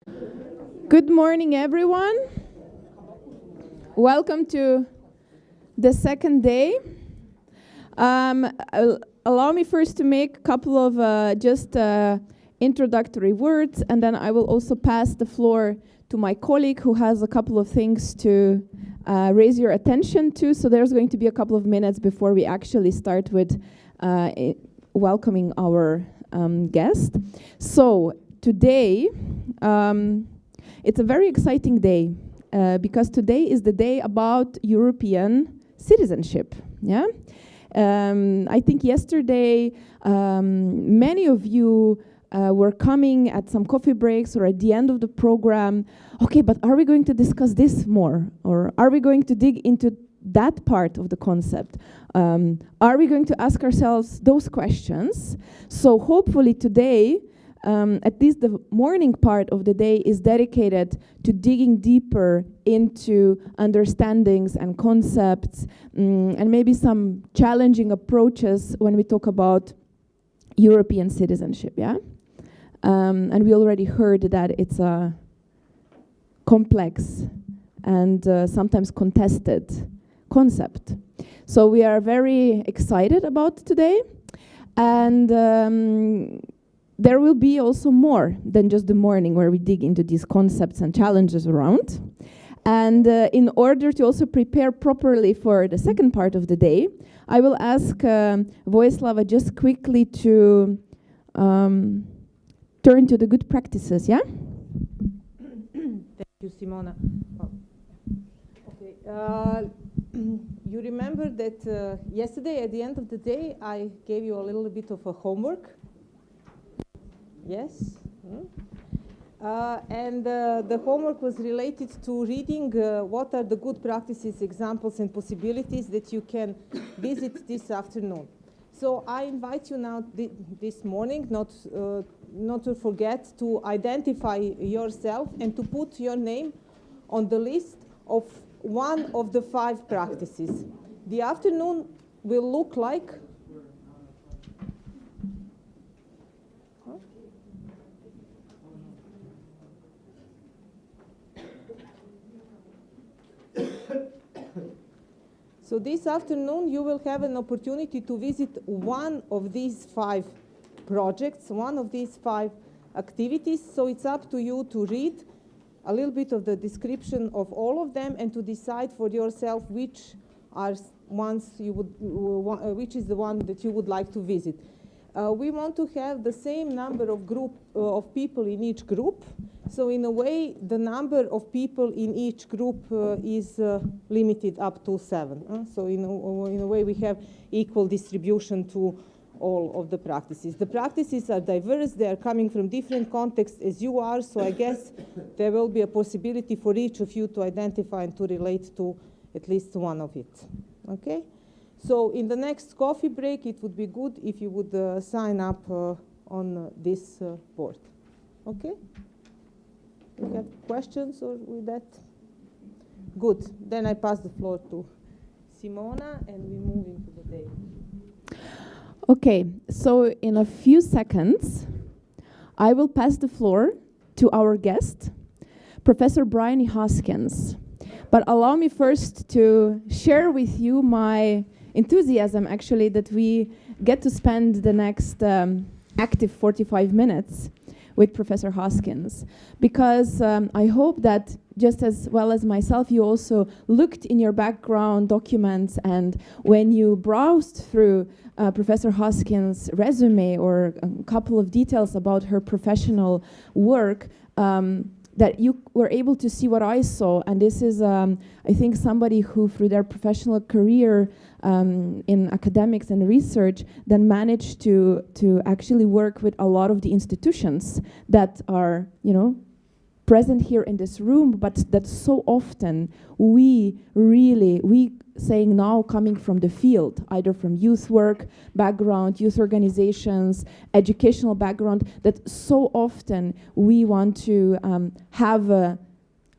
Good morning, everyone. Welcome to the second day. Allow me first to make a couple of introductory words, and then I will also pass the floor to my colleague who has a couple of things to raise your attention to. So there's going to be a couple of minutes before we actually start with welcoming our guest. So today, it's a very exciting day because today is the day about European citizenship. Yeah, I think yesterday many of you were coming at some coffee breaks or at the end of the program. Okay, but are we going to discuss this more, or are we going to dig into that part of the concept? Are we going to ask ourselves those questions? So hopefully today, at least the morning part of the day is dedicated to digging deeper into understandings and concepts, and maybe some challenging approaches when we talk about European citizenship, yeah? And we already heard that it's a complex and sometimes contested concept. So we are very excited about today, and there will be also more than just the morning where we dig into these concepts and challenges around. And in order to also prepare properly for the second part of the day, I will ask Vojislava just quickly to turn to the good practices, yeah? Thank you, Simona. Okay. You remember that yesterday at the end of the day I gave you a little bit of a homework? Yes? And the homework was related to reading what are the good practices, examples and possibilities that you can visit this afternoon. So I invite you now this morning not to forget to identify yourself and to put your name on the list of one of the 5 practices. The afternoon will look like So this afternoon you will have an opportunity to visit one of these 5 projects, one of these 5 activities. So it's up to you to read a little bit of the description of all of them and to decide for yourself which are ones you would, which is the one that you would like to visit. We want to have the same number of people in each group. So in a way, the number of people in each group is limited up to 7. So in a way, we have equal distribution to all of the practices. The practices are diverse. They are coming from different contexts as you are. So I guess there will be a possibility for each of you to identify and to relate to at least one of it. Okay? So in the next coffee break, it would be good if you would sign up on this board. Okay? You have questions or with that? Good. Then I pass the floor to Simona and we move into the day. Okay, so in a few seconds, I will pass the floor to our guest, Professor Bryony Hoskins. But allow me first to share with you my enthusiasm, actually, that we get to spend the next active 45 minutes with Professor Hoskins, because I hope that just as well as myself, you also looked in your background documents, and when you browsed through Professor Hoskins' resume or a couple of details about her professional work, that you were able to see what I saw. And this is, I think, somebody who, through their professional career in academics and research, then managed to actually work with a lot of the institutions that are, present here in this room, but that so often we saying now coming from the field, either from youth work background, youth organizations, educational background, that so often we want to have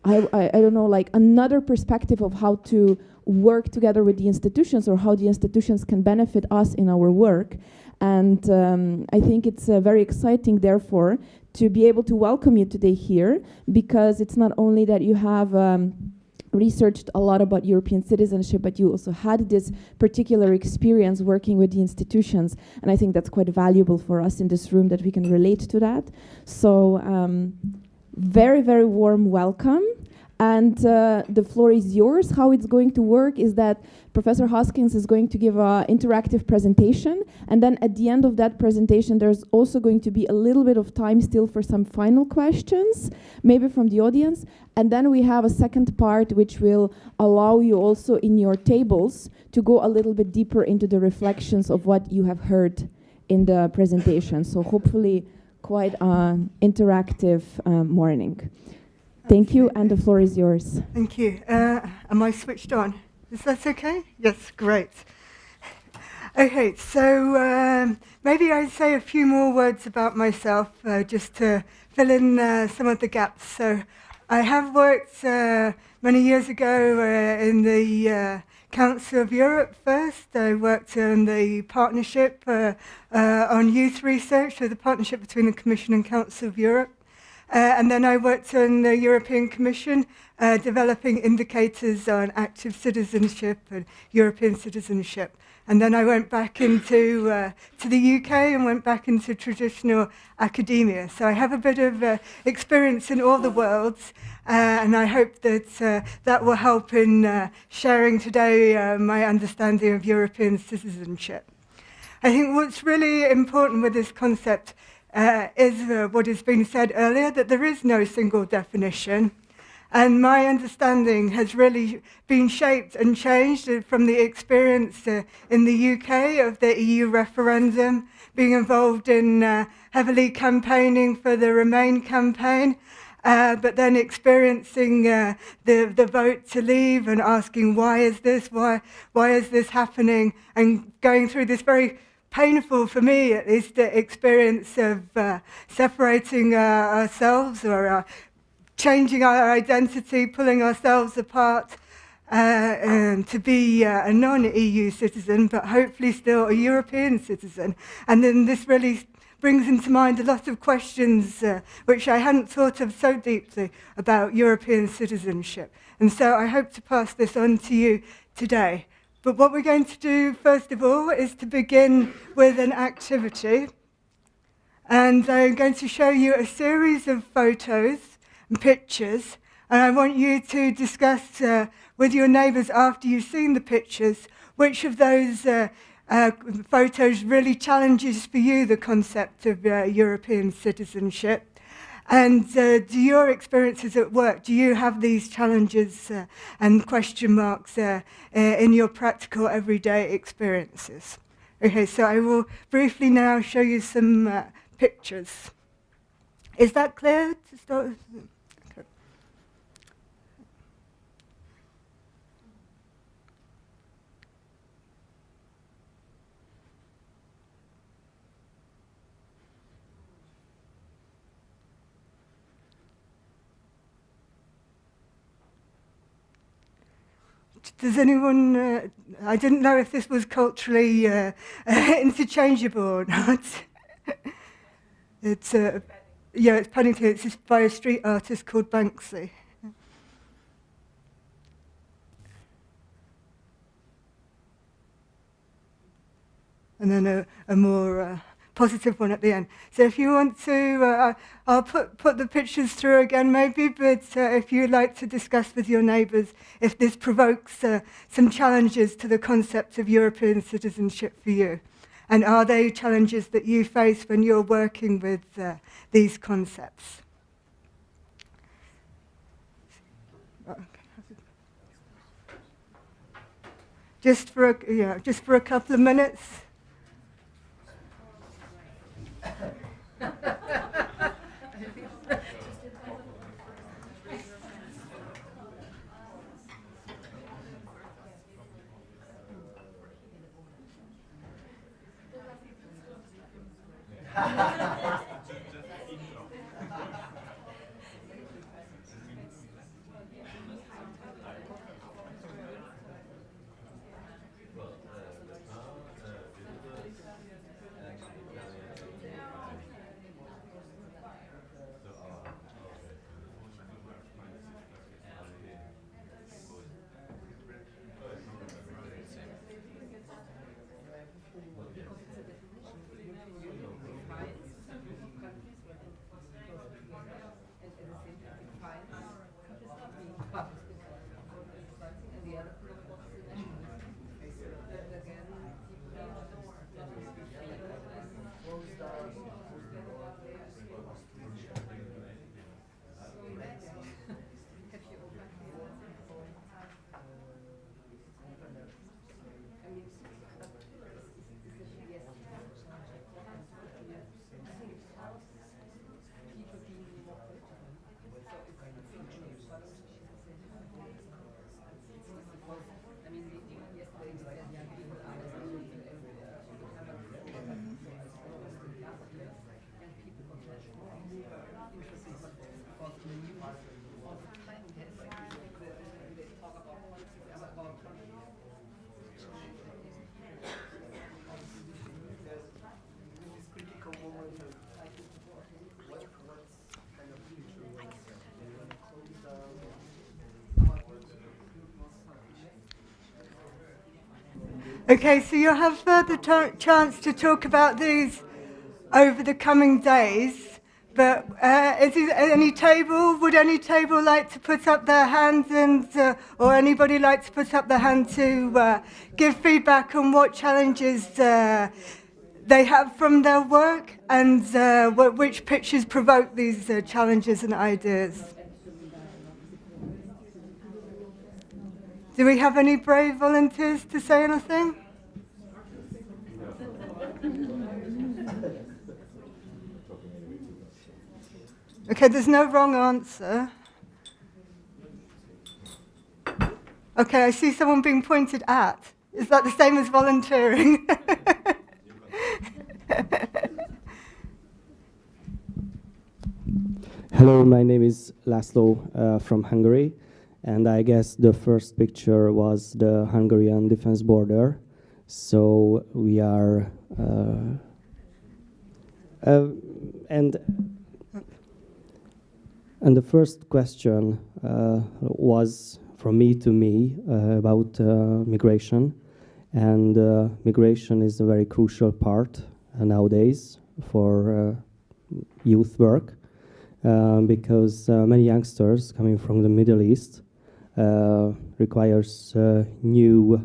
I don't know, like another perspective of how to work together with the institutions or how the institutions can benefit us in our work. And I think it's very exciting, therefore, to be able to welcome you today here, because it's not only that you have researched a lot about European citizenship, but you also had this particular experience working with the institutions, and I think that's quite valuable for us in this room that we can relate to that. So very, very warm welcome. And the floor is yours. How it's going to work is that Professor Hoskins is going to give an interactive presentation, and then at the end of that presentation there's also going to be a little bit of time still for some final questions, maybe from the audience, and then we have a second part which will allow you also in your tables to go a little bit deeper into the reflections of what you have heard in the presentation. So hopefully quite an interactive morning. Thank you, and the floor is yours. Thank you. Am I switched on? Is that okay? Yes, great. Okay, so maybe I'd say a few more words about myself, just to fill in some of the gaps. So I have worked many years ago in the Council of Europe first. I worked on the partnership on youth research, so the partnership between the Commission and Council of Europe. And then I worked on the European Commission, developing indicators on active citizenship and European citizenship. And then I went back into to the UK and went back into traditional academia. So I have a bit of experience in all the worlds, and I hope that that will help in sharing today my understanding of European citizenship. I think what's really important with this concept is what has been said earlier, that there is no single definition. And my understanding has really been shaped and changed from the experience in the UK of the EU referendum, being involved in heavily campaigning for the Remain campaign, but then experiencing the vote to leave and asking, why is this happening, and going through this very painful, for me at least, the experience of separating ourselves or changing our identity, pulling ourselves apart to be a non-EU citizen, but hopefully still a European citizen. And then this really brings into mind a lot of questions which I hadn't thought of so deeply about European citizenship. And so I hope to pass this on to you today. But what we're going to do, first of all, is to begin with an activity. And I'm going to show you a series of photos and pictures. And I want you to discuss with your neighbours after you've seen the pictures, which of those photos really challenges for you the concept of European citizenship. And do your experiences at work, do you have these challenges and question marks in your practical everyday experiences? Okay, so I will briefly now show you some pictures. Is that clear to start with? Okay. Does anyone, I didn't know if this was culturally interchangeable or not. It's, yeah, it's Paddington. It's by a street artist called Banksy. And then a more positive one at the end. So if you want to, I'll put the pictures through again maybe, but if you'd like to discuss with your neighbours if this provokes some challenges to the concept of European citizenship for you. And are they challenges that you face when you're working with these concepts? Just for a couple of minutes. Okay, so you'll have further chance to talk about these over the coming days. But would any table like to put up their hands or anybody like to put up their hand to give feedback on what challenges they have from their work and which pictures provoke these challenges and ideas? Do we have any brave volunteers to say anything? Okay, there's no wrong answer. Okay, I see someone being pointed at. Is that the same as volunteering? Hello, my name is Laszlo from Hungary, and I guess the first picture was the Hungarian defense border. So we are, and the first question was from me to me about migration, and migration is a very crucial part nowadays for youth work. Because many youngsters coming from the Middle East requires new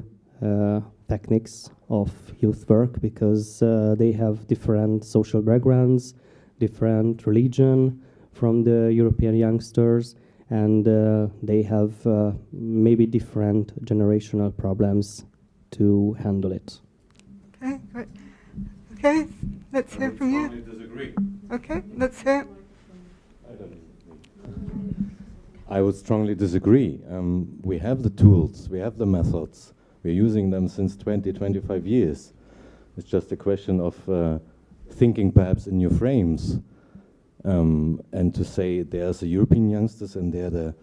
techniques of youth work because they have different social backgrounds, different religion from the European youngsters, and they have maybe different generational problems to handle it. Okay, great. Okay, let's hear from you. I strongly disagree. Okay, let's hear. I would strongly disagree. We have the tools, we have the methods, we're using them since 20-25 years. It's just a question of thinking perhaps in new frames, and to say there's the European youngsters and there the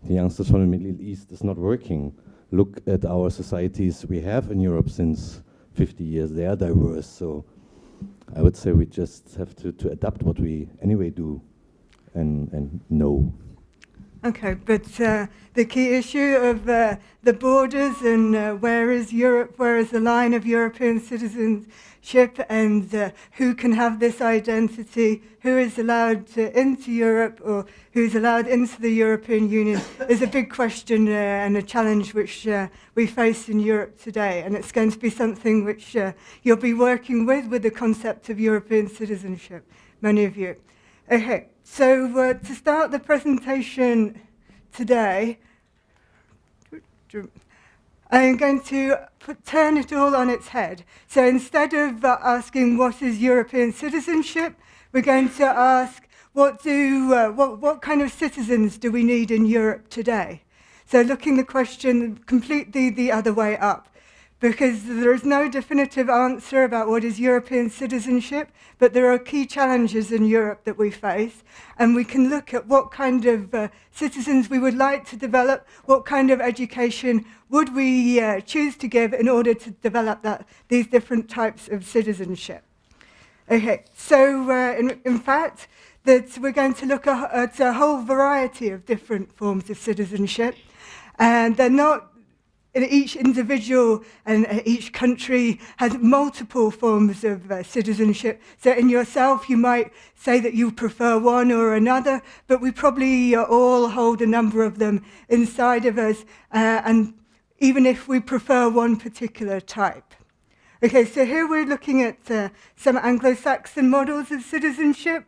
youngsters from the Middle East is not working. Look at our societies we have in Europe since 50 years, they are diverse, so I would say we just have to adapt what we anyway do and know. Okay, but the key issue of the borders and where is Europe, where is the line of European citizenship, and who can have this identity, who is allowed into Europe or who's allowed into the European Union is a big question and a challenge which we face in Europe today. And it's going to be something which you'll be working with the concept of European citizenship, many of you. Okay. So to start the presentation today, I'm going to turn it all on its head. So instead of asking what is European citizenship, we're going to ask what kind of citizens do we need in Europe today? So looking the question completely the other way up. Because there is no definitive answer about what is European citizenship, but there are key challenges in Europe that we face, and we can look at what kind of citizens we would like to develop, what kind of education would we choose to give in order to develop these different types of citizenship. Okay, so in fact, that we're going to look at a whole variety of different forms of citizenship, and they're not each individual and each country has multiple forms of citizenship. So in yourself, you might say that you prefer one or another, but we probably all hold a number of them inside of us, and even if we prefer one particular type. Okay, so here we're looking at some Anglo-Saxon models of citizenship,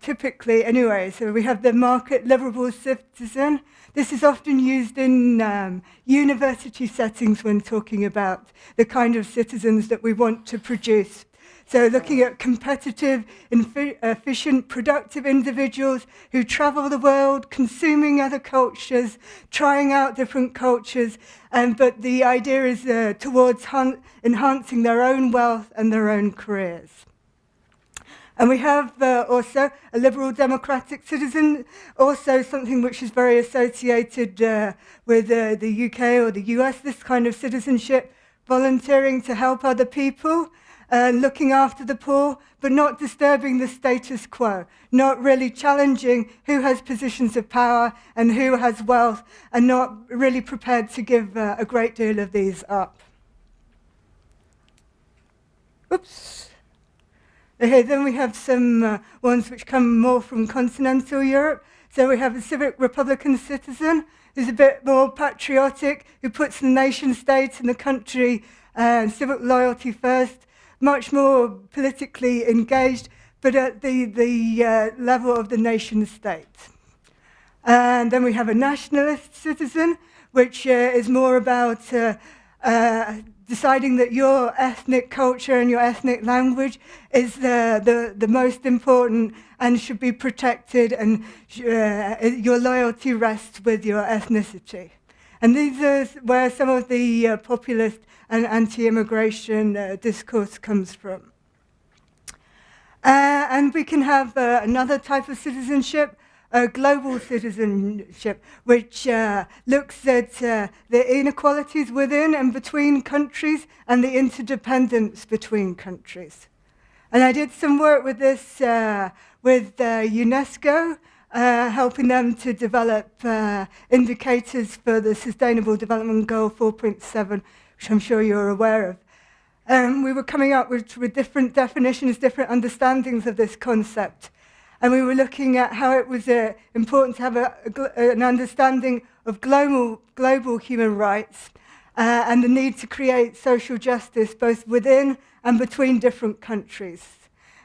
typically anyway. So we have the market livable citizen. This is often used in university settings when talking about the kind of citizens that we want to produce. So looking at competitive, efficient, productive individuals who travel the world, consuming other cultures, trying out different cultures, but the idea is towards enhancing their own wealth and their own careers. And we have also a liberal democratic citizen, also something which is very associated with the UK or the US, this kind of citizenship, volunteering to help other people, looking after the poor, but not disturbing the status quo, not really challenging who has positions of power and who has wealth, and not really prepared to give a great deal of these up. Oops. Okay, then we have some ones which come more from continental Europe. So we have a civic Republican citizen who's a bit more patriotic, who puts the nation state and the country and civic loyalty first, much more politically engaged, but at the level of the nation state. And then we have a nationalist citizen, which is more about deciding that your ethnic culture and your ethnic language is the most important and should be protected, and your loyalty rests with your ethnicity. And these are where some of the populist and anti-immigration discourse comes from. And we can have another type of citizenship, global citizenship, which looks at the inequalities within and between countries and the interdependence between countries. And I did some work with this with UNESCO, helping them to develop indicators for the Sustainable Development Goal 4.7, which I'm sure you're aware of. We were coming up with different definitions, different understandings of this concept. And we were looking at how it was important to have an understanding of global human rights and the need to create social justice both within and between different countries.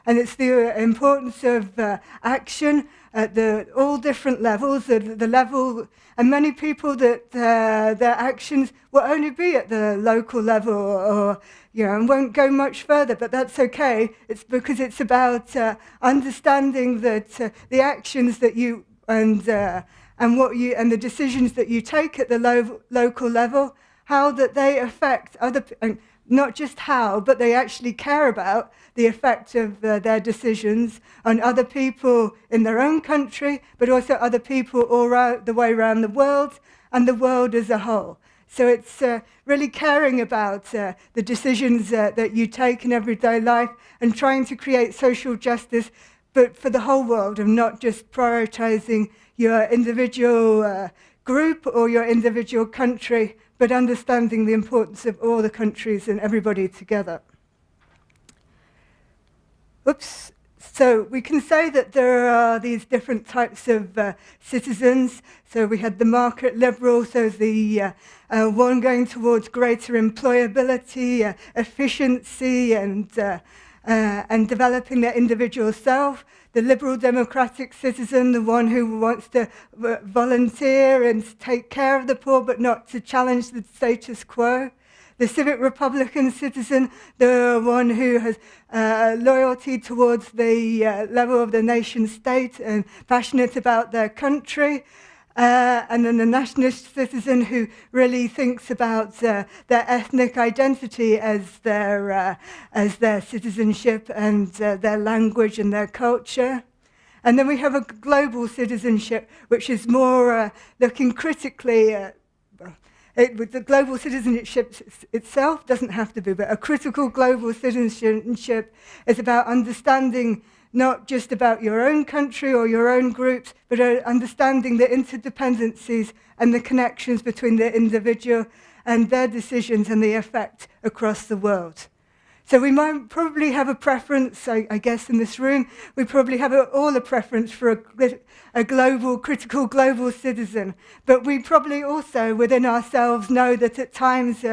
And it's the importance of action at all different levels, the level, and many people that their actions will only be at the local level or and won't go much further, but that's okay. It's because it's about understanding that the actions that you and the decisions that you take at the local level, how that they affect other, and not just how, but they actually care about the effect of their decisions on other people in their own country, but also other people all the way around the world and the world as a whole. So it's really caring about the decisions that you take in everyday life and trying to create social justice, but for the whole world, and not just prioritizing your individual group or your individual country, but understanding the importance of all the countries and everybody together. Oops. So we can say that there are these different types of citizens. So we had the market liberal, so the one going towards greater employability, efficiency, and developing their individual self. The liberal democratic citizen, the one who wants to volunteer and to take care of the poor, but not to challenge the status quo. The civic republican citizen, the one who has loyalty towards the level of the nation state and passionate about their country. And then the nationalist citizen who really thinks about their ethnic identity as their citizenship and their language and their culture. And then we have a global citizenship, which is more looking critically at the global citizenship itself doesn't have to be, but a critical global citizenship is about understanding not just about your own country or your own groups, but understanding the interdependencies and the connections between the individual and their decisions and the effect across the world. So we might probably have a preference, I guess, in this room, we probably have all a preference for a global, critical global citizen. But we probably also, within ourselves, know that at times,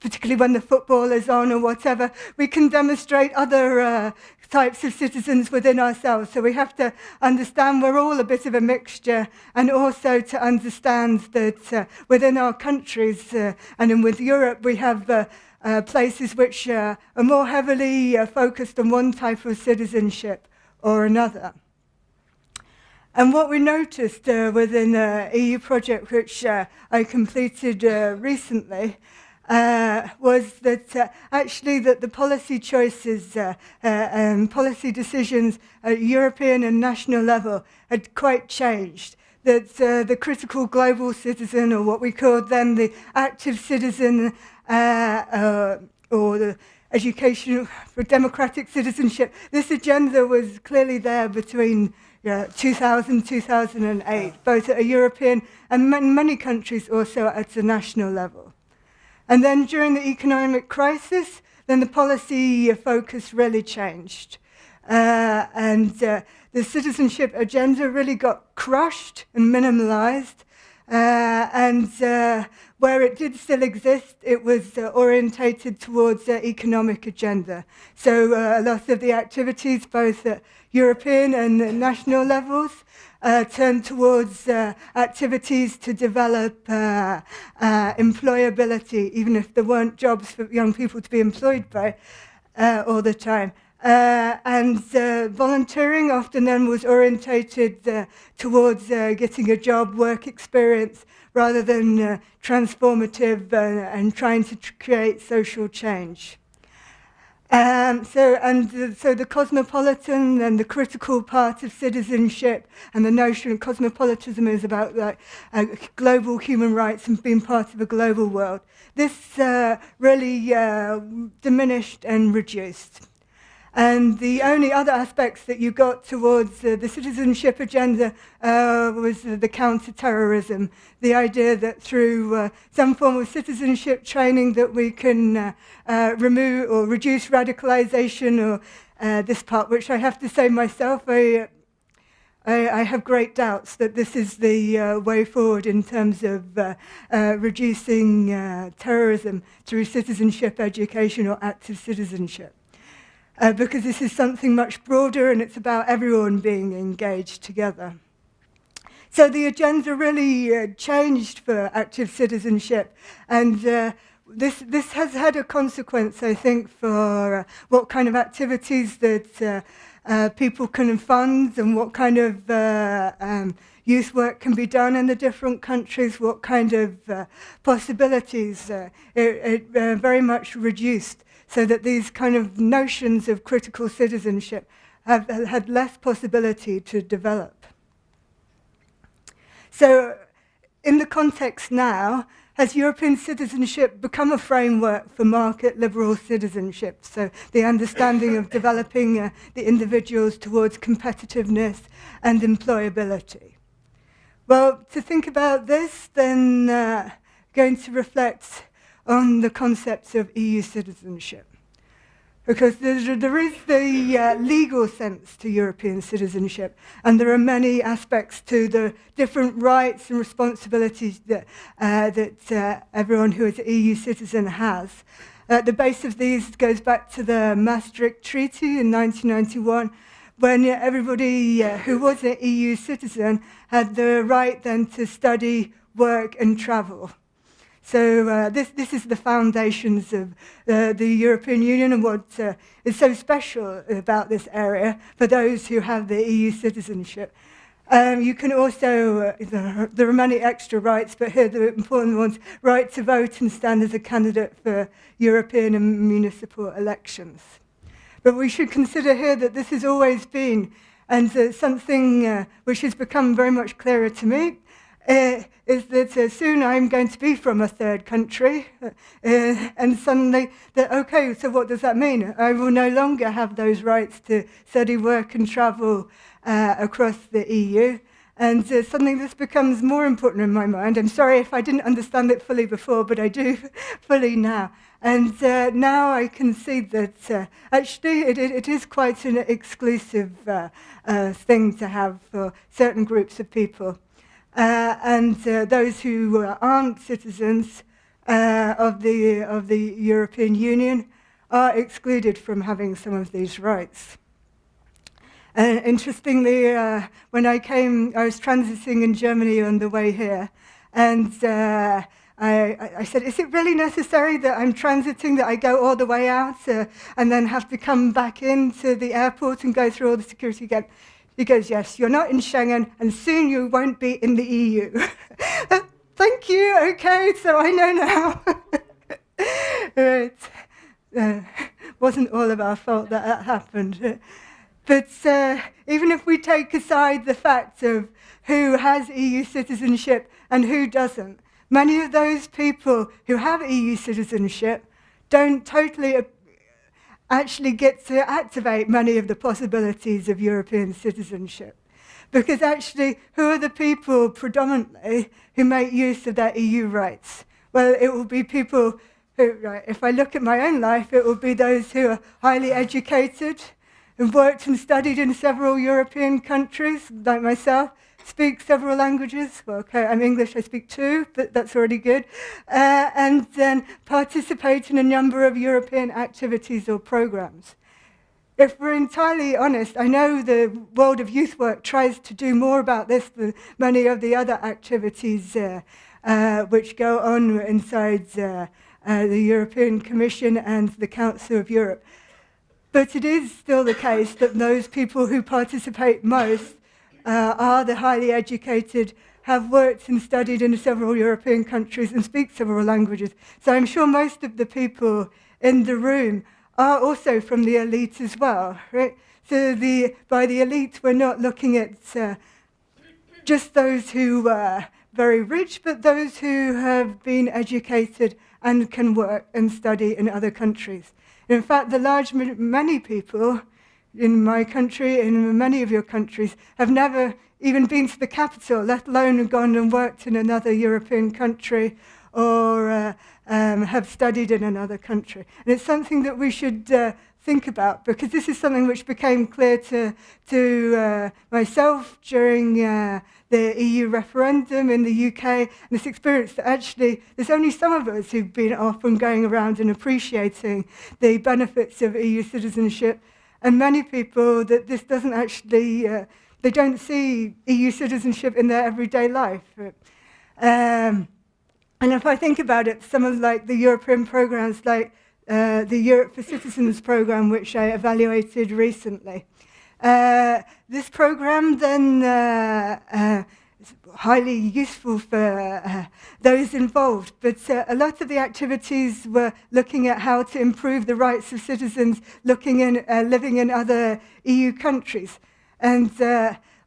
particularly when the football is on or whatever, we can demonstrate other types of citizens within ourselves. So we have to understand we're all a bit of a mixture, and also to understand that within our countries, and with Europe, we have places which are more heavily focused on one type of citizenship or another. And what we noticed within an EU project which I completed recently was that actually that the policy choices and policy decisions at European and national level had quite changed. That the critical global citizen, or what we called then the active citizen, or the education for democratic citizenship, this agenda was clearly there between 2000, 2008, both at a European and many countries also at a national level. And then during the economic crisis, then the policy focus really changed. The citizenship agenda really got crushed and minimalized. Where it did still exist, it was orientated towards economic agenda. So a lot of the activities, both at European and national levels, turned towards activities to develop employability, even if there weren't jobs for young people to be employed by all the time. Volunteering often then was orientated towards getting a job, work experience, rather than transformative and trying to create social change. So the cosmopolitan and the critical part of citizenship and the notion of cosmopolitanism is about global human rights and being part of a global world. This really diminished and reduced. And the only other aspects that you got towards the citizenship agenda was the counter-terrorism, the idea that through some form of citizenship training that we can remove or reduce radicalization, or this part, which I have to say myself, I have great doubts that this is the way forward in terms of reducing terrorism through citizenship education or active citizenship. Because this is something much broader and it's about everyone being engaged together. So the agenda really changed for active citizenship, and this has had a consequence, I think, for what kind of activities that people can fund and what kind of youth work can be done in the different countries, what kind of possibilities it very much reduced, so that these kind of notions of critical citizenship have had less possibility to develop. So in the context now, has European citizenship become a framework for market liberal citizenship? So the understanding of developing the individuals towards competitiveness and employability. Well, to think about this, then going to reflect on the concepts of EU citizenship. Because there is the legal sense to European citizenship, and there are many aspects to the different rights and responsibilities that everyone who is an EU citizen has. The base of these goes back to the Maastricht Treaty in 1991, when everybody who was an EU citizen had the right then to study, work and travel. So this is the foundations of the European Union, and what is so special about this area for those who have the EU citizenship. You can also, there are many extra rights, but here the important ones: right to vote and stand as a candidate for European and municipal elections. But we should consider here that this has always been, and something which has become very much clearer to me, is that soon I'm going to be from a third country, and suddenly, okay, so what does that mean? I will no longer have those rights to study, work and travel across the EU, and suddenly this becomes more important in my mind. I'm sorry if I didn't understand it fully before, but I do fully now. And now I can see that actually it is quite an exclusive thing to have for certain groups of people. And those who aren't citizens of the European Union are excluded from having some of these rights. Interestingly, when I was transiting in Germany on the way here, and I said, is it really necessary that I'm transiting, that I go all the way out and then have to come back into the airport and go through all the security again? He goes, yes, you're not in Schengen, and soon you won't be in the EU. Thank you, okay, so I know now. Right. Wasn't all of our fault that happened. But even if we take aside the fact of who has EU citizenship and who doesn't, many of those people who have EU citizenship don't totally actually get to activate many of the possibilities of European citizenship. Because actually, who are the people predominantly who make use of their EU rights? Well, it will be people right, if I look at my own life, it will be those who are highly educated, who've worked and studied in several European countries, like myself, speak several languages. Well, okay, I'm English, I speak 2, but that's already good. And then participate in a number of European activities or programs. If we're entirely honest, I know the world of youth work tries to do more about this than many of the other activities which go on inside the European Commission and the Council of Europe. But it is still the case that those people who participate most are the highly educated, have worked and studied in several European countries and speak several languages. So I'm sure most of the people in the room are also from the elite as well, right? So by the elite, we're not looking at just those who are very rich, but those who have been educated and can work and study in other countries. In fact, many people in my country, in many of your countries, have never even been to the capital, let alone gone and worked in another European country or have studied in another country. And it's something that we should think about, because this is something which became clear to myself during the EU referendum in the UK, and this experience that actually there's only some of us who've been off and going around and appreciating the benefits of EU citizenship, and many people that this doesn't actually, they don't see EU citizenship in their everyday life. And if I think about it, some of like the European programs like the Europe for Citizens program, which I evaluated recently. This program then is highly useful for those involved, but a lot of the activities were looking at how to improve the rights of citizens living in other EU countries. And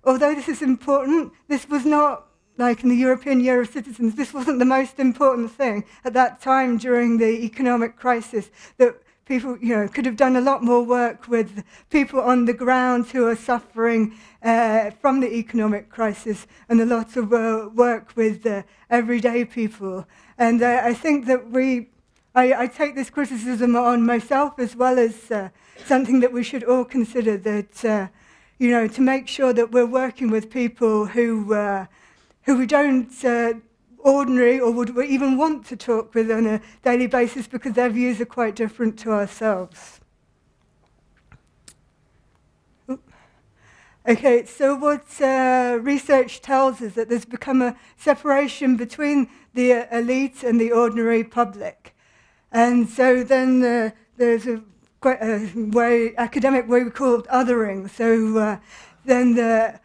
although this is important, this was not, like in the European Year of Citizens, this wasn't the most important thing at that time during the economic crisis, that people could have done a lot more work with people on the ground who are suffering from the economic crisis, and a lot of work with everyday people. And I think that I take this criticism on myself as well as something that we should all consider, that to make sure that we're working with people who we don't ordinary or would even want to talk with on a daily basis, because their views are quite different to ourselves. Okay, so what research tells us that there's become a separation between the elite and the ordinary public. And so then there's quite a academic way we call it othering. So then the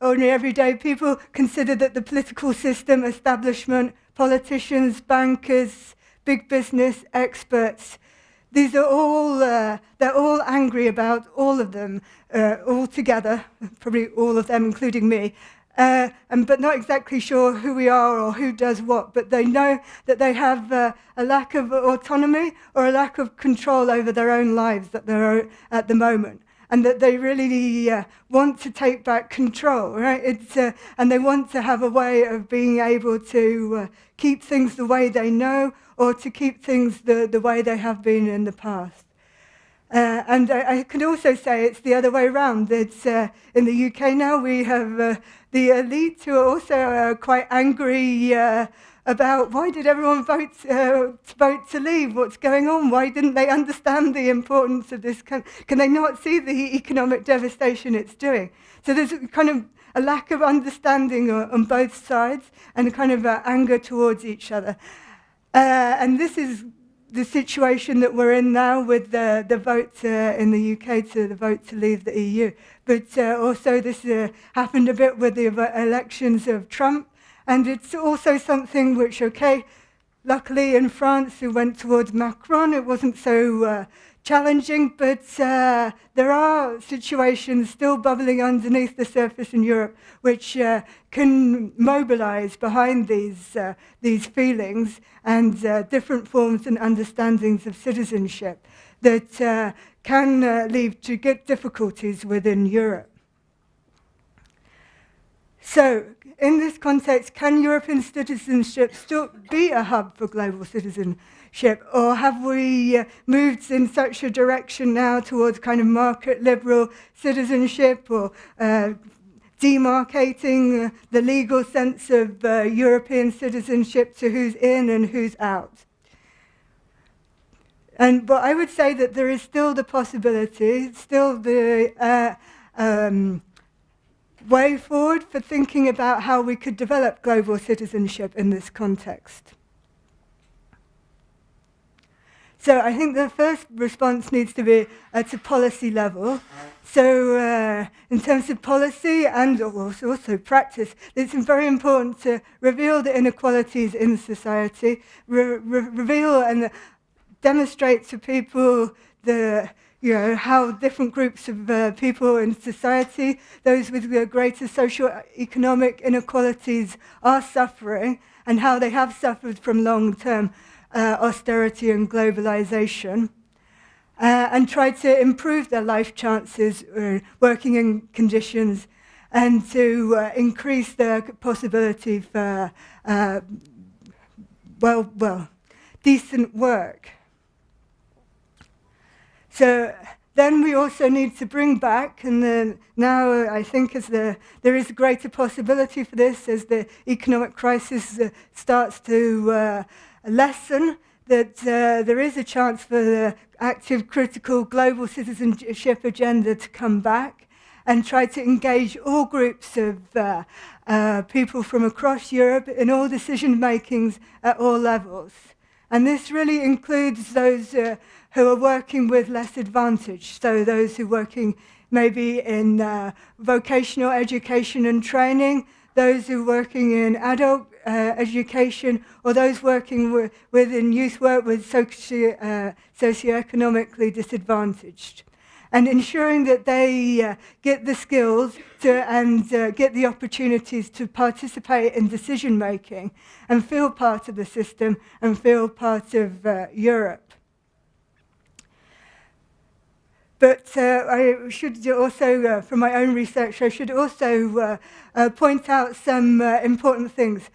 ordinary everyday people consider that the political system, establishment, politicians, bankers, big business, experts, these are all, they're all angry about all of them, all together, probably all of them, including me, but not exactly sure who we are or who does what, but they know that they have a lack of autonomy or a lack of control over their own lives that they're at the moment. And that they really want to take back control, right? And they want to have a way of being able to keep things the way they know, or to keep things the way they have been in the past. And I could also say it's the other way around. It's in the UK now we have the elite who are also quite angry about why did everyone vote to leave? What's going on? Why didn't they understand the importance of this? Can they not see the economic devastation it's doing? So there's kind of a lack of understanding on both sides, and a kind of anger towards each other. And this is the situation that we're in now with the vote in the UK to the vote to leave the EU. But also this happened a bit with the elections of Trump. And it's also something which, luckily in France, who went towards Macron, it wasn't so challenging, but there are situations still bubbling underneath the surface in Europe which can mobilize behind these feelings and different forms and understandings of citizenship that can lead to difficulties within Europe. So, in this context, can European citizenship still be a hub for global citizenship? Or have we moved in such a direction now towards kind of market liberal citizenship, or demarcating the legal sense of European citizenship to who's in and who's out? But I would say that there is still the possibility, still the way forward for thinking about how we could develop global citizenship in this context. So I think the first response needs to be at a policy level. So in terms of policy and also practice, it's very important to reveal the inequalities in society, reveal and demonstrate to people how different groups of people in society, those with greater socio-economic inequalities, are suffering, and how they have suffered from long-term austerity and globalization, and try to improve their life chances, working in conditions, and to increase their possibility for decent work. So then we also need to bring back, and now I think as there is a greater possibility for this as the economic crisis starts to lessen, that there is a chance for the active, critical global citizenship agenda to come back and try to engage all groups of people from across Europe in all decision makings at all levels. And this really includes those who are working with less advantage, so those who are working maybe in vocational education and training, those who are working in adult education, or those working within youth work with socioeconomically disadvantaged. And ensuring that they get the skills and get the opportunities to participate in decision making and feel part of the system and feel part of Europe. But I should also, from my own research, I should also point out some important things,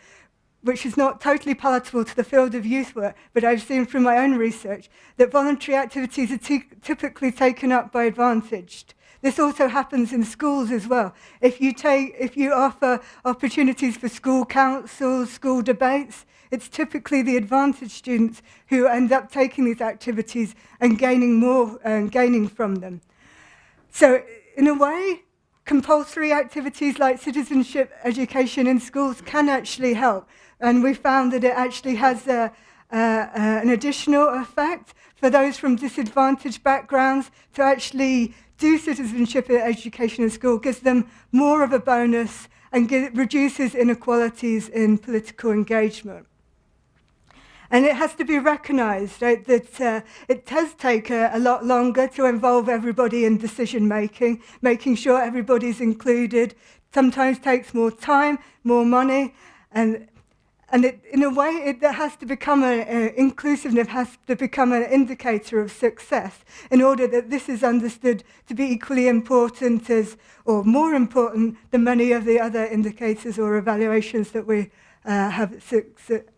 which is not totally palatable to the field of youth work, but I've seen from my own research that voluntary activities are typically taken up by advantaged. This also happens in schools as well. If you offer opportunities for school councils, school debates, it's typically the advantaged students who end up taking these activities and gaining more and gaining from them. So in a way, compulsory activities like citizenship education in schools can actually help. And we found that it actually has an additional effect for those from disadvantaged backgrounds to actually do citizenship education in school, gives them more of a bonus and reduces inequalities in political engagement. And it has to be recognized, right, that it does take a lot longer to involve everybody in decision making, making sure everybody's included. Sometimes takes more time, more money, and it, in a way, it has to become inclusiveness has to become an indicator of success in order that this is understood to be equally important as, or more important than many of the other indicators or evaluations that we have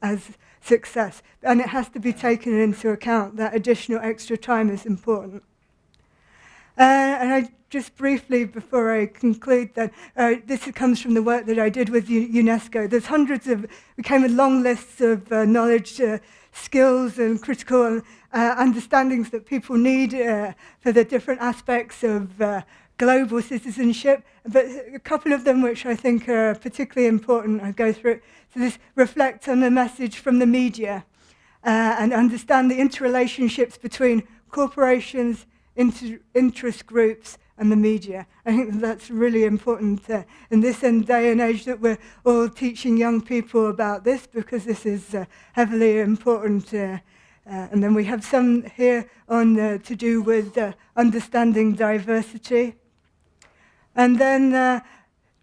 as success. And it has to be taken into account. That additional extra time is important. And I just briefly, before I conclude, that this comes from the work that I did with UNESCO. There's we came with long lists of knowledge, skills and critical understandings that people need for the different aspects of global citizenship, but a couple of them which I think are particularly important, I go through it. So this reflects on the message from the media and understand the interrelationships between corporations, interest groups and the media. I think that's really important in this day and age that we're all teaching young people about this, because this is heavily important. And then we have some here on to do with understanding diversity. And then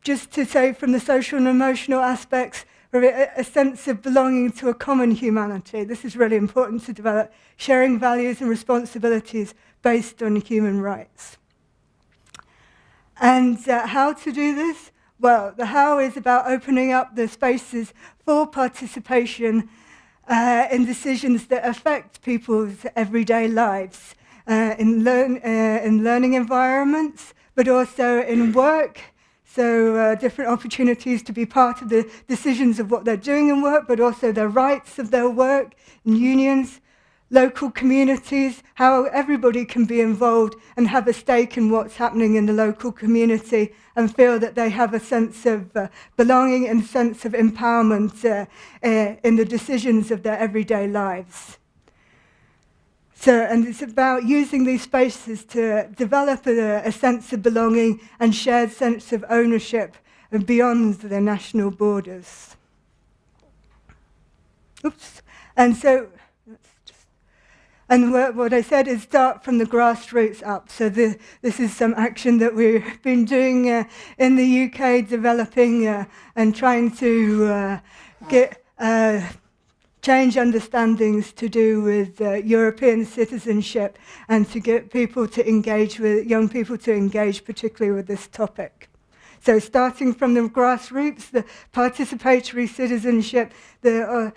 just to say from the social and emotional aspects, a sense of belonging to a common humanity. This is really important to develop, sharing values and responsibilities based on human rights. And how to do this? well, the how is about opening up the spaces for participation in decisions that affect people's everyday lives, in learning environments, but also in work. So different opportunities to be part of the decisions of what they're doing in work, but also the rights of their work, in unions, local communities, how everybody can be involved and have a stake in what's happening in the local community and feel that they have a sense of belonging and sense of empowerment in the decisions of their everyday lives. So, and it's about using these spaces to develop a sense of belonging and shared sense of ownership beyond the national borders. Oops. And so, and what I said is start from the grassroots up. So this is some action that we've been doing in the UK, developing and trying to get change understandings to do with European citizenship and to get people to engage with, young people to engage particularly with this topic. So starting from the grassroots, the participatory citizenship, the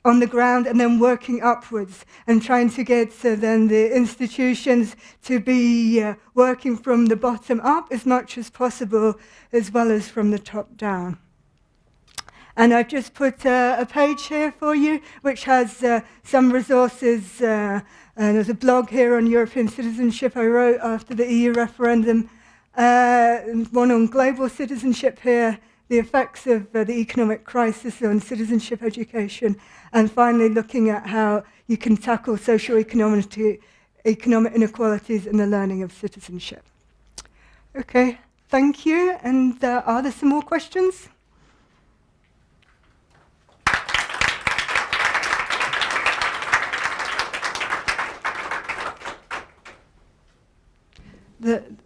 on the ground, and then working upwards and trying to get then the institutions to be working from the bottom up as much as possible, as well as from the top down. And I've just put a page here for you, which has some resources. And there's a blog here on European citizenship I wrote after the EU referendum, one on global citizenship here, the effects of the economic crisis on citizenship education, and finally looking at how you can tackle socio-economic inequalities in the learning of citizenship. Okay, thank you. And are there some more questions?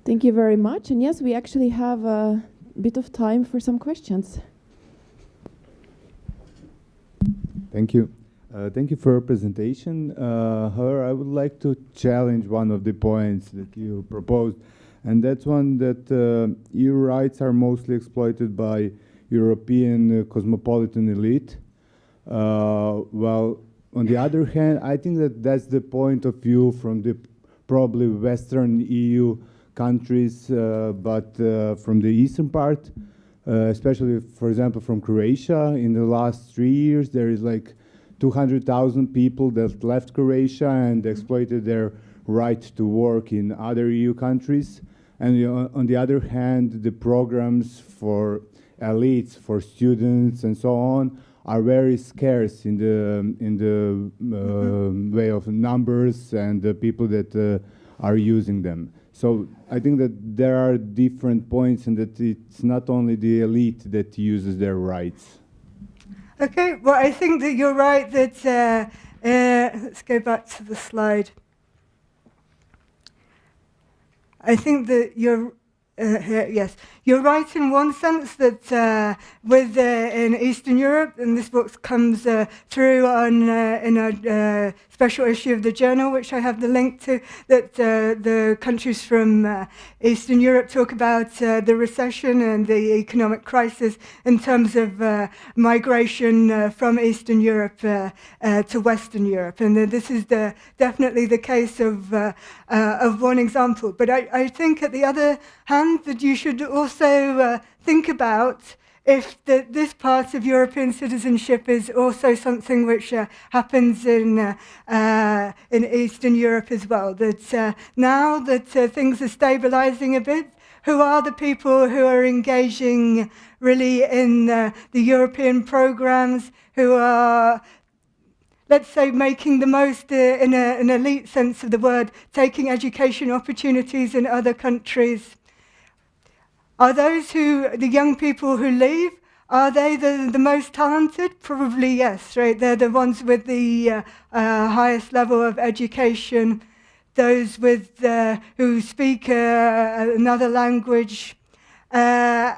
Thank you very much. And yes, we actually have a bit of time for some questions. Thank you. Thank you for your presentation. However, I would like to challenge one of the points that you proposed, and that's one that EU rights are mostly exploited by European cosmopolitan elite. While on the other hand, I think that that's the point of view from the probably Western EU countries, but from the eastern part, especially, for example, from Croatia. In the last 3 years, there is like 200,000 people that left Croatia and exploited their right to work in other EU countries. And on the other hand, the programs for elites, for students, and so on, are very scarce in the way of numbers and the people that are using them. So I think that there are different points and that it's not only the elite that uses their rights. Okay, well, I think that you're right that, let's go back to the slide. I think that you're, yes, you're right in one sense that in Eastern Europe, and this book comes through on in a special issue of the journal, which I have the link to, that the countries from Eastern Europe talk about the recession and the economic crisis in terms of migration from Eastern Europe to Western Europe. And this is definitely the case of one example. But I think, at the other hand, that you should also think about if this part of European citizenship is also something which happens in Eastern Europe as well. That now that things are stabilizing a bit, who are the people who are engaging really in the European programs, who are, let's say, making the most, in an elite sense of the word, taking education opportunities in other countries? Are those the young people who leave, are they the most talented? Probably yes, right? They're the ones with the highest level of education, those with who speak another language, and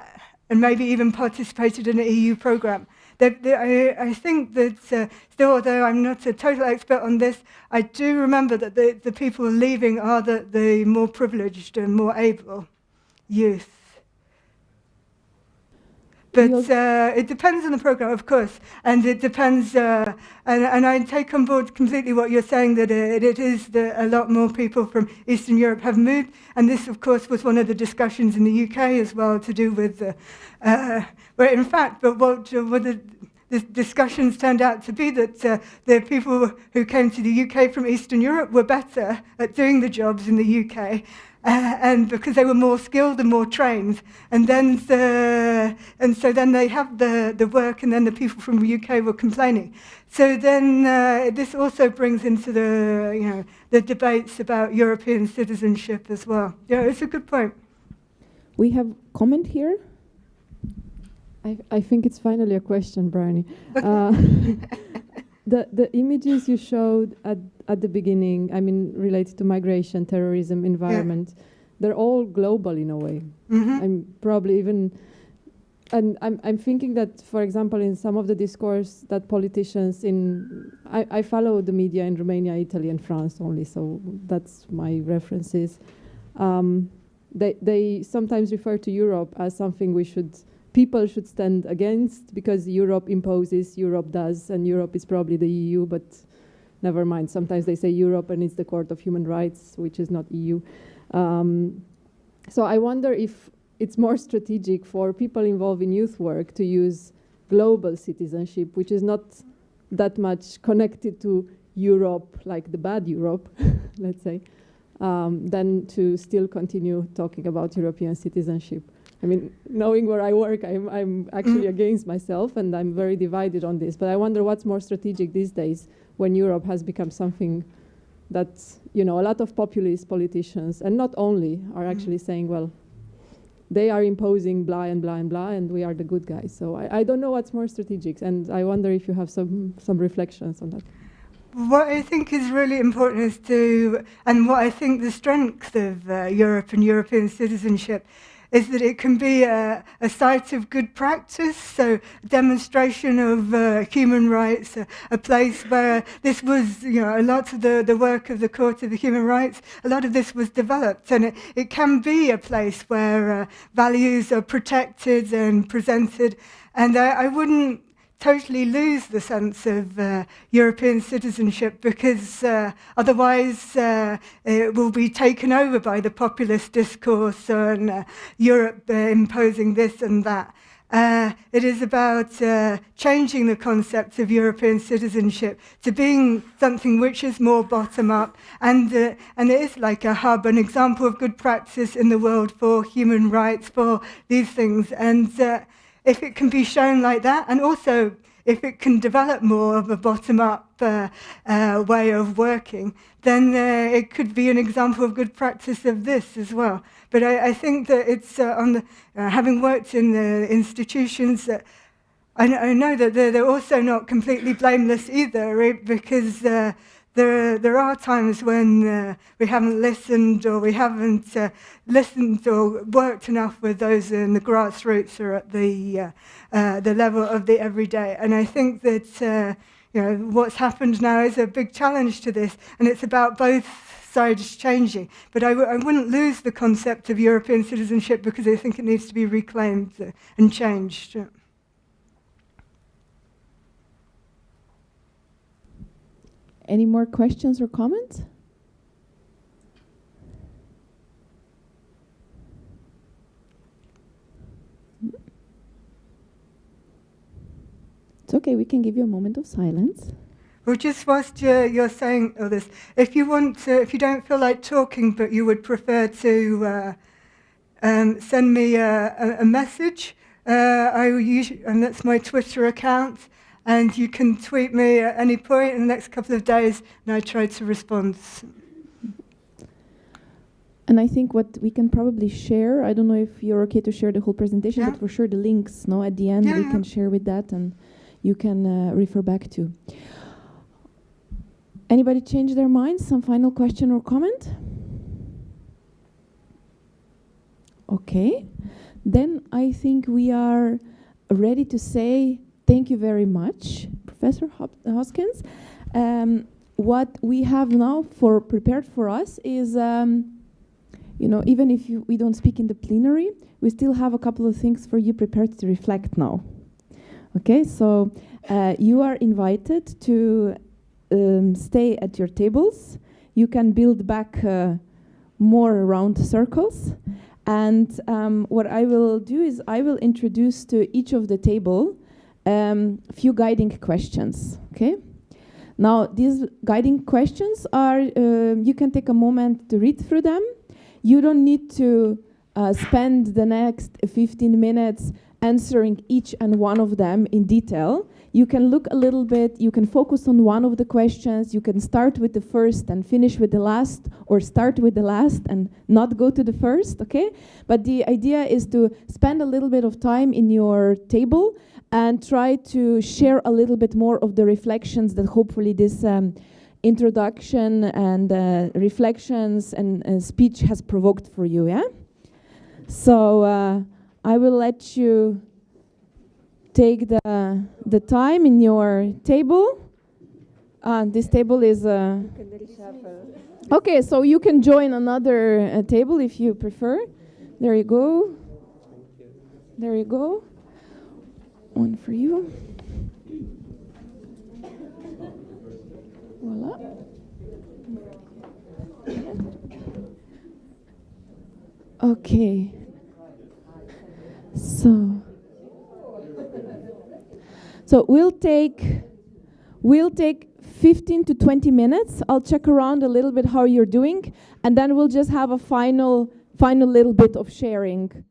maybe even participated in an EU program. I think that still, although I'm not a total expert on this, I do remember that the people leaving are the more privileged and more able youth. But it depends on the program, of course, and it depends, and I take on board completely what you're saying, that it is that a lot more people from Eastern Europe have moved, and this, of course, was one of the discussions in the UK as well, to do with, well, in fact, but what the discussions turned out to be that the people who came to the UK from Eastern Europe were better at doing the jobs in the UK, and because they were more skilled and more trained, and so then they have the work, and then the people from the UK were complaining. So then this also brings into the debates about European citizenship as well. Yeah, it's a good point. We have comment here. I think it's finally a question, Bryony. The images you showed at the beginning, I mean, related to migration, terrorism, environment, they're all global in a way. Mm-hmm. I'm probably even, and I'm thinking that, for example, in some of the discourse that politicians I follow the media in Romania, Italy, and France only, so that's my references. They sometimes refer to Europe as something people should stand against, because Europe imposes, Europe does, and Europe is probably the EU, but never mind. Sometimes they say Europe and it's the Court of Human Rights, which is not EU. So I wonder if it's more strategic for people involved in youth work to use global citizenship, which is not that much connected to Europe, like the bad Europe, let's say, than to still continue talking about European citizenship. I mean, knowing where I work, I'm actually against myself, and I'm very divided on this. But I wonder what's more strategic these days, when Europe has become something that, a lot of populist politicians, and not only, are actually saying, well, they are imposing blah and blah and blah, and we are the good guys. So I don't know what's more strategic, and I wonder if you have some reflections on that. What I think is really important is and what I think the strength of Europe and European citizenship is that it can be a site of good practice, so a demonstration of human rights, a place where this was, a lot of the work of the Court of the Human Rights, a lot of this was developed, and it can be a place where values are protected and presented, and I wouldn't totally lose the sense of European citizenship, because otherwise it will be taken over by the populist discourse on Europe imposing this and that. It is about changing the concept of European citizenship to being something which is more bottom-up, and it is like a hub, an example of good practice in the world for human rights, for these things. And if it can be shown like that, and also if it can develop more of a bottom-up way of working, then it could be an example of good practice of this as well. But I think that it's having worked in the institutions, I know that they're also not completely blameless either, right? Because there are times when we haven't listened, or we haven't listened or worked enough with those in the grassroots or at the level of the everyday. And I think that what's happened now is a big challenge to this, and it's about both sides changing. But I wouldn't lose the concept of European citizenship, because I think it needs to be reclaimed and changed. Any more questions or comments? It's okay, we can give you a moment of silence. Well, just whilst you're saying all this, if you don't feel like talking, but you would prefer to send me a message, and that's my Twitter account, and you can tweet me at any point in the next couple of days, and I try to respond. And I think what we can probably share, I don't know if you're okay to share the whole presentation, but for sure the links, at the end we can share with that, and you can refer back to. Anybody change their minds? Some final question or comment? Okay. Then I think we are ready to say thank you very much, Professor Hoskins. What we have now prepared for us is you know, even if we don't speak in the plenary, we still have a couple of things for you prepared to reflect now. Okay, so you are invited to stay at your tables. You can build back more round circles. And what I will do is I will introduce to each of the table a few guiding questions, okay? Now, these guiding questions are, you can take a moment to read through them. You don't need to spend the next 15 minutes answering each and one of them in detail. You can look a little bit, you can focus on one of the questions, you can start with the first and finish with the last, or start with the last and not go to the first, okay? But the idea is to spend a little bit of time in your table and try to share a little bit more of the reflections that hopefully this introduction and reflections and speech has provoked for you, yeah? So I will let you take the time in your table. This table is... okay, so you can join another table if you prefer. There you go. There you go. One for you. Voila. Okay. So we'll take 15 to 20 minutes. I'll check around a little bit how you're doing, and then we'll just have a final little bit of sharing